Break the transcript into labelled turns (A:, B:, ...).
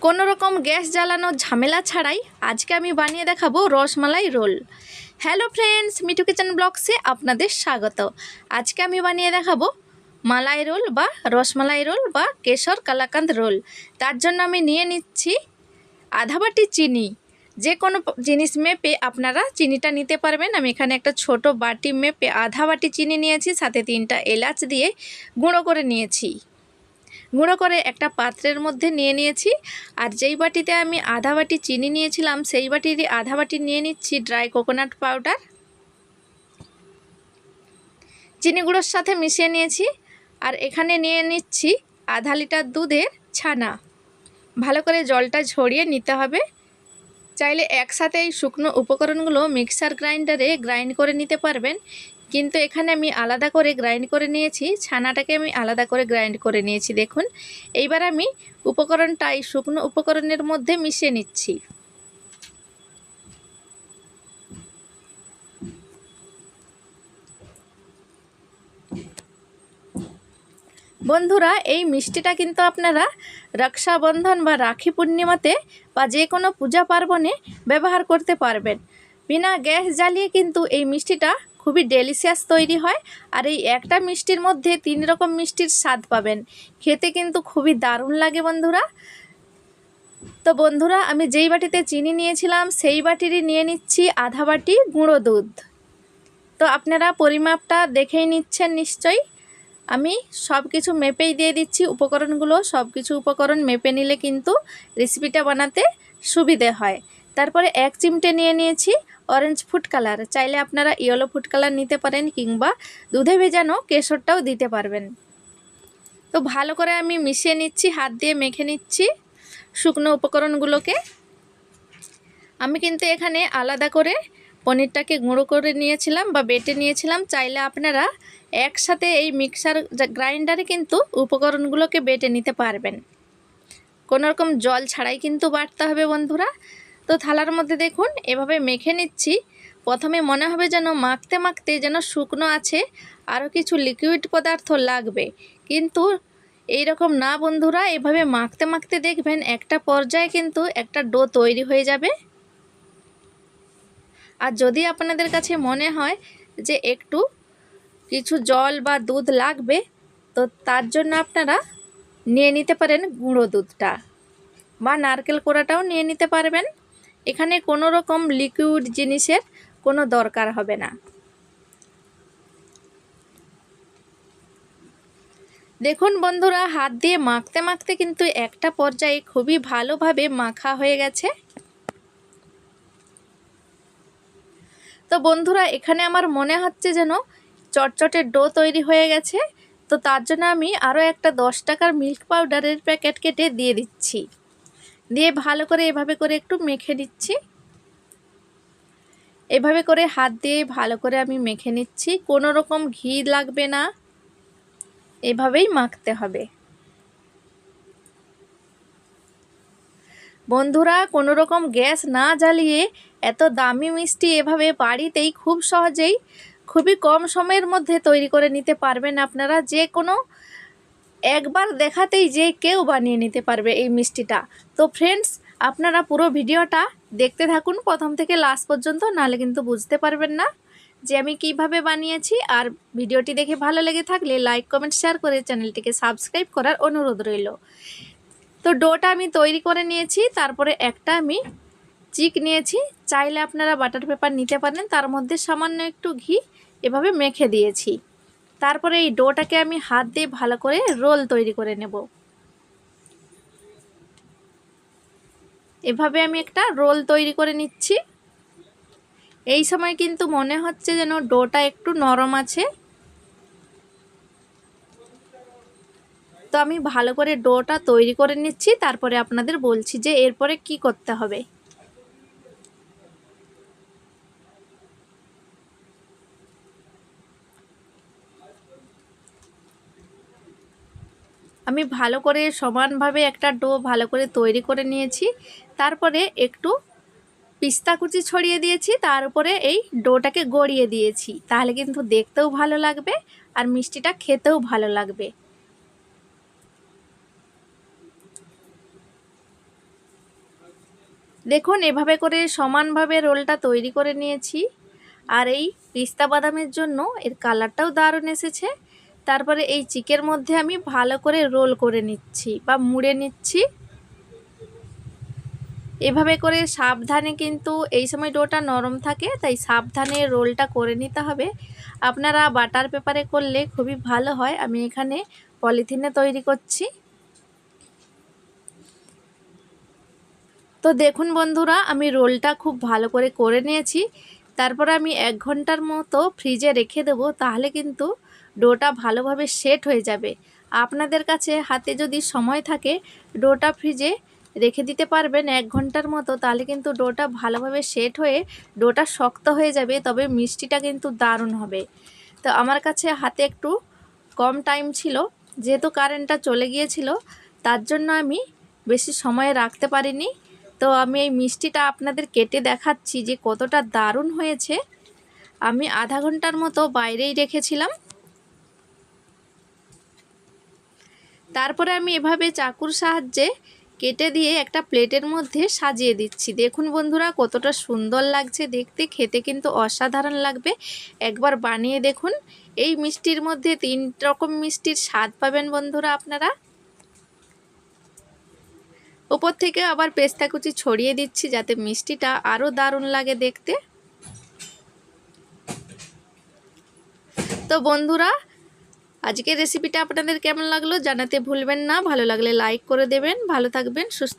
A: কোনো রকম গ্যাস জ্বালানোর ঝামেলা ছাড়াই আজকে আমি বানিয়ে দেখাবো rasmalai roll. Hello friends, Mithu Kitchen ব্লগসে আপনাদের স্বাগত। আজকে আমি বানিয়ে দেখাবো মালাই রোল বা রসমালাই রোল বা কেশর কালাকাঁদ রোল। তার জন্য আমি নিয়ে নিচ্ছি আধা বাটি চিনি। যে কোনো জিনিস মেপে আপনারা চিনিটা নিতে পারবেন। আমি এখানে একটা ছোট বাটি মেপে আধা বাটি চিনি নিয়েছি, সাথে 3টা এলাচ দিয়ে গুঁড়ো করে নিয়েছি। গুঁড়ো করে একটা পাত্রের মধ্যে নিয়ে নিয়েছি। আর যেই বাটিতে আমি আধা বাটি চিনি নিয়েছিলাম সেই বাটিরই আধা বাটি নিয়ে নিচ্ছি ড্রাই কোকোনাট পাউডার। চিনি গুঁড়োর সাথে মিশিয়ে নিয়েছি। আর এখানে নিয়ে নিচ্ছি আধা লিটার দুধের ছানা। ভালো করে জলটা ঝরিয়ে নিতে হবে। চাইলে একসাথে এই শুকনো উপকরণগুলো মিক্সার গ্রাইন্ডারে গ্রাইন্ড করে নিতে পারবেন, কিন্তু এখানে আমি আলাদা করে গ্রাইন্ড করে নিয়েছি। ছানাটাকে আমি আলাদা করে গ্রাইন্ড করে নিয়েছি। দেখুন, এইবার আমি উপকরণটা এই শুকনো উপকরণের মধ্যে মিশিয়ে নিচ্ছি। বন্ধুরা, এই মিষ্টিটা কিন্তু আপনারা রক্ষাবন্ধন বা রাখি পূর্ণিমাতে বা যে কোনো পূজা পার্বণে ব্যবহার করতে পারবেন। বিনা গ্যাস জ্বালিয়ে কিন্তু এই মিষ্টিটা খুবই ডেলিশিয়াস তৈরি হয়। আর এই একটা মিষ্টির মধ্যে 3 রকম মিষ্টির স্বাদ পাবেন। খেতে কিন্তু খুবই দারুণ লাগে বন্ধুরা। তো বন্ধুরা, আমি যেই বাটিতে চিনি নিয়েছিলাম সেই বাটিরই নিয়ে নিচ্ছি আধা বাটি গুঁড়ো দুধ। তো আপনারা পরিমাপটা দেখেই নিচ্ছেন নিশ্চয়ই। আমি সব কিছু মেপেই দিয়ে দিচ্ছি উপকরণগুলো। সব কিছু উপকরণ মেপে নিলে কিন্তু রেসিপিটা বানাতে সুবিধে হয়। তারপরে 1 চিমটে নিয়ে নিয়েছি অরেঞ্জ ফুড কালার। চাইলে আপনারা ইয়েলো ফুড কালার নিতে পারেন, কিংবা দুধে ভেজানো কেশরটাও দিতে পারবেন। তো ভালো করে আমি মিশিয়ে নিচ্ছি, হাত দিয়ে মেখে নিচ্ছি শুকনো উপকরণগুলোকে। আমি কিন্তু এখানে আলাদা করে পনিরটাকে গুঁড়ো করে নিয়েছিলাম বা বেটে নিয়েছিলাম। চাইলে আপনারা একসাথে এই মিক্সার গ্রাইন্ডারে কিন্তু উপকরণগুলোকে বেটে নিতে পারবেন। কোনো রকম জল ছাড়াই কিন্তু বাটতে হবে বন্ধুরা। তো থালার মধ্যে দেখুন এভাবে মেখে নিচ্ছি। প্রথমে মনে হবে যেন মাখতে মাখতে যেন শুকনো আছে, আরও কিছু লিকুইড পদার্থ লাগবে, কিন্তু এই রকম না বন্ধুরা। এভাবে মাখতে মাখতে দেখবেন একটা পর্যায়ে কিন্তু একটা ডো তৈরি হয়ে যাবে। আর যদি আপনাদের কাছে মনে হয় যে একটু কিছু জল বা দুধ লাগবে, তো তার জন্য আপনারা নিয়ে নিতে পারেন গুঁড়ো দুধটা, বা নারকেল কোড়াটাও নিয়ে নিতে পারবেন। এখানে কোনো রকম লিকুইড জিনিসের কোনো দরকার হবে না। দেখুন বন্ধুরা, হাত দিয়ে মাখতে মাখতে কিন্তু একটা পর্যায়ে খুবই ভালোভাবে মাখা হয়ে গেছে। তো বন্ধুরা, এখানে আমার মনে হচ্ছে যেন চটচটের ডো তৈরি হয়ে গেছে। তো তার জন্য আমি আরও একটা 10 টাকার মিল্ক পাউডারের প্যাকেট কেটে দিয়ে দিচ্ছি। দিয়ে ভালো করে এভাবে করে একটু মেখে নিচ্ছি। এভাবে করে হাত দিয়ে ভালো করে আমি মেখে নিচ্ছি। কোনো রকম ঘি লাগবে না, এভাবেই মাখতে হবে বন্ধুরা। কোনো রকম গ্যাস না জ্বালিয়ে এত দামি মিষ্টি এভাবে বাড়িতেই খুব সহজেই খুবই কম সময়ের মধ্যে তৈরি করে নিতে পারবেন আপনারা। যে কোনো একবার দেখাতেই যে কেউ বানিয়ে নিতে পারবে এই মিষ্টিটা। তো ফ্রেন্ডস, আপনারা পুরো ভিডিওটা দেখতে থাকুন প্রথম থেকে লাস্ট পর্যন্ত, নাহলে কিন্তু বুঝতে পারবেন না যে আমি কিভাবে বানিয়েছি। আর ভিডিওটি দেখে ভালো লেগে থাকলে লাইক কমেন্ট শেয়ার করে চ্যানেলটিকে সাবস্ক্রাইব করার অনুরোধ রইল। তো ডোটা আমি তৈরি করে নিয়েছি। তারপরে একটা আমি চিক নিয়েছি। চাইলে আপনারা বাটার পেপার নিতে পারেন। তার মধ্যে সামান্য একটু ঘি এভাবে মেখে দিয়েছি। তারপরে এই ডোটাকে আমি হাত দিয়ে ভালো করে রোল তৈরি করে নেব। এভাবে আমি একটা রোল তৈরি করে নিচ্ছি। এই সময় কিন্তু মনে হচ্ছে যেন ডোটা একটু নরম আছে। তো আমি ভালো করে ডোটা তৈরি করে নিচ্ছি, তারপরে আপনাদের বলছি যে এরপরে কি করতে হবে। আমি ভালো করে সমানভাবে একটা ডো ভালো করে তৈরি করে নিয়েছি। তারপরে একটু পিস্তা কুচি ছড়িয়ে দিয়েছি, তার উপরে এই ডোটাকে গড়িয়ে দিয়েছি। তাহলে কিন্তু দেখতেও ভালো লাগবে আর মিষ্টিটা খেতেও ভালো লাগবে। দেখুন এভাবে করে সমানভাবে রোলটা তৈরি করে নিয়েছি। আর এই পিস্তা বাদামের জন্য এর কালারটাও দারুণ এসেছে। তারপরে এই চিকের মধ্যে আমি ভালো করে রোল করে নিচ্ছি বা মুড়ে নিচ্ছি। এভাবে করে সাবধানে, কিন্তু এই সময় ডোটা নরম থাকে, তাই সাবধানে রোলটা করে নিতে হবে। আপনারা বাটার পেপারে করলে খুবই ভালো হয়। আমি এখানে পলিথিনে তৈরি করছি। তো দেখুন বন্ধুরা, আমি রোলটা খুব ভালো করে নিয়েছি। তারপর আমি 1 ঘন্টার মতো ফ্রিজে রেখে দেব, তাহলে কিন্তু ডোটা ভালোভাবে সেট হয়ে যাবে। আপনাদের কাছে হাতে যদি সময় থাকে ডোটা ফ্রিজে রেখে দিতে পারবেন 1 ঘন্টার মতো, তাহলে কিন্তু ডোটা ভালোভাবে সেট হয়ে ডোটা শক্ত হয়ে যাবে, তবে মিষ্টিটা কিন্তু দারুণ হবে। তো আমার কাছে হাতে একটু কম টাইম ছিল, যেহেতু কারেন্টটা চলে গিয়েছিল, তার জন্য আমি বেশি সময় রাখতে পারিনি। তো আমি এই মিষ্টিটা আপনাদের কেটে দেখাচ্ছি যে কতটা দারুণ হয়েছে। আমি আধা ঘন্টার মতো বাইরেই রেখেছিলাম। তারপরে আমি এভাবে চাকুর সাহায্যে কেটে দিয়ে একটা প্লেটের মধ্যে সাজিয়ে দিচ্ছি। দেখুন বন্ধুরা কতটা সুন্দর লাগছে দেখতে, খেতে কিন্তু অসাধারণ লাগবে। একবার বানিয়ে দেখুন। এই মিষ্টির মধ্যে 3 রকম মিষ্টির স্বাদ পাবেন বন্ধুরা আপনারা। উপর থেকে আবার পেস্তা কুচি ছড়িয়ে দিচ্ছি, যাতে মিষ্টিটা আরও দারুণ লাগে দেখতে। তো বন্ধুরা, আজকের রেসিপিটা আপনাদের কেমন লাগলো জানাতে ভুলবেন না। ভালো লাগলে লাইক করে দেবেন। ভালো থাকবেন, সুস্থ